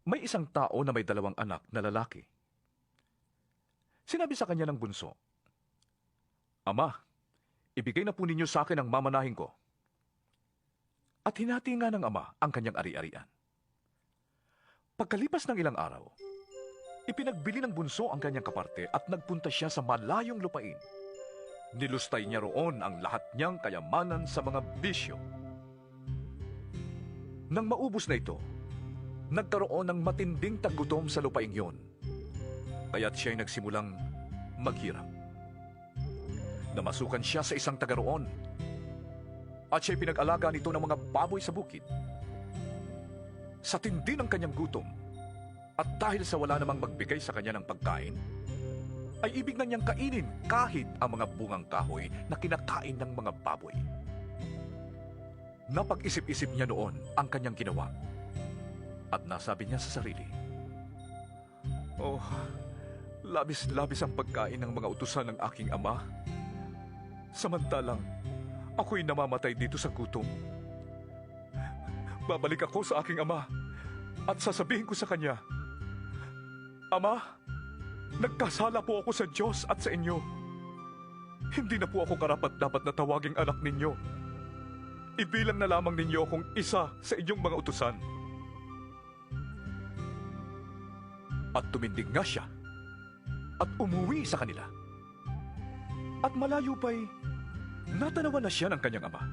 May isang tao na may dalawang anak na lalaki. Sinabi sa kanya ng bunso, "Ama, ibigay na po ninyo sa akin ang mamanahin ko." At hinati nga ng ama ang kanyang ari-arian. Pagkalipas ng ilang araw, ipinagbili ng bunso ang kanyang kaparte at nagpunta siya sa malayong lupain. Nilustay niya roon ang lahat niyang kayamanan sa mga bisyo. Nang maubos na ito, nagkaroon ng matinding tagutom sa lupaing yon. Kaya't siya'y nagsimulang maghirap. Namasukan siya sa isang taga roon at siya'y pinag-alaga nito ng mga baboy sa bukid. Sa tindi ng kanyang gutom at dahil sa wala namang magbigay sa kanya ng pagkain, ay ibig na niyang kainin kahit ang mga bungang kahoy na kinakain ng mga baboy. Napag-isip-isip niya noon ang kanyang ginawa at nasabi niya sa sarili, "Oh, labis-labis ang pagkain ng mga utusan ng aking ama. Samantalang ako'y namamatay dito sa gutom. Babalik ako sa aking ama at sasabihin ko sa kanya, 'Ama, nagkasala po ako sa Diyos at sa inyo. Hindi na po ako karapat-dapat na tawaging anak ninyo. Ibilang na lamang ninyo akong isa sa inyong mga utusan.'" At tumindig nga siya at umuwi sa kanila. At malayo pa'y natanawan na siya ng kanyang ama.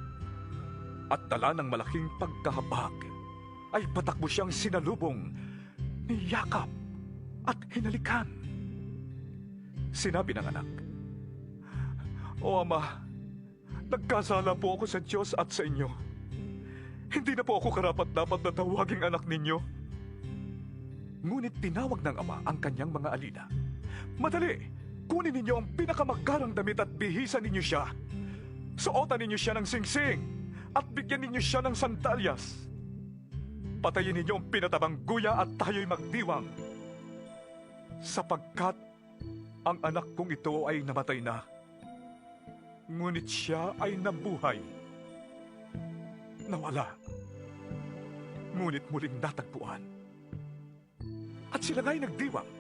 At dala ng malaking pagkahabag ay patakbo siyang sinalubong, niyakap at hinalikan. Sinabi ng anak, "O ama, nagkasala po ako sa Diyos at sa inyo. Hindi na po ako karapat-dapat na tawaging anak ninyo." Ngunit tinawag ng ama ang kanyang mga alila. "Madali, kunin ninyo ang pinakamagarang damit at bihisan ninyo siya. Suotan ninyo siya ng singsing at bigyan ninyo siya ng sandalyas. Patayin ninyo ang pinatabang guya at tayo'y magdiwang. Sapagkat ang anak kong ito ay namatay na, ngunit siya ay nabuhay. Nawala, ngunit muling natagpuan." At sila nga'y nagdiwang.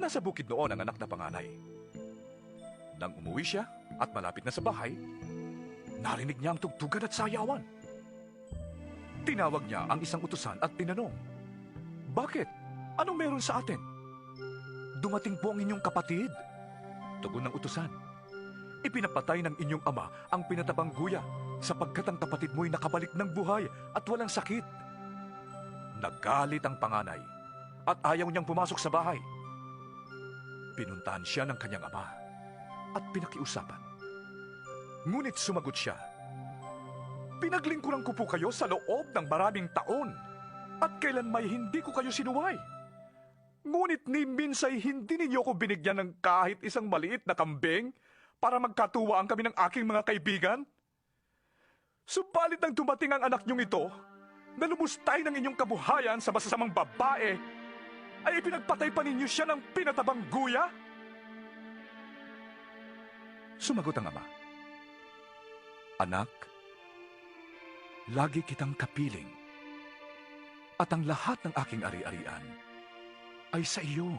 Nasa bukid noon ang anak na panganay. Nang umuwi siya at malapit na sa bahay, narinig niya ang tugtugan at sayawan. Tinawag niya ang isang utusan at tinanong, "Bakit? Anong meron sa atin?" "Dumating po ang inyong kapatid," tugon ng utusan. "Ipinapatay ng inyong ama ang pinatabang guya sapagkat ang kapatid mo'y nakabalik ng buhay at walang sakit." Nagalit ang panganay at ayaw niyang pumasok sa bahay. Pinuntahan siya ng kanyang ama at pinakiusapan. Ngunit sumagot siya, "Pinaglingkuran ko po kayo sa loob ng maraming taon at kailan may hindi ko kayo sinuway. Ngunit ni minsay hindi ninyo ko binigyan ng kahit isang maliit na kambing para magkatuwaan kami ng aking mga kaibigan. Subalit nang dumating ang anak niyong ito, na lumustay ng inyong kabuhayan sa masasamang babae, ay ipinagpatay pa ninyo siya ng pinatabang guya?" Sumagot ang ama, "Anak, lagi kitang kapiling, at ang lahat ng aking ari-arian ay sa iyo.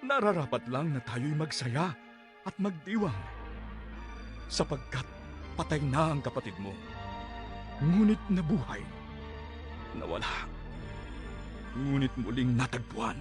Nararapat lang na tayo'y magsaya at magdiwang, sapagkat patay na ang kapatid mo, ngunit nabuhay. Nawala, ngunit muling natagpuan."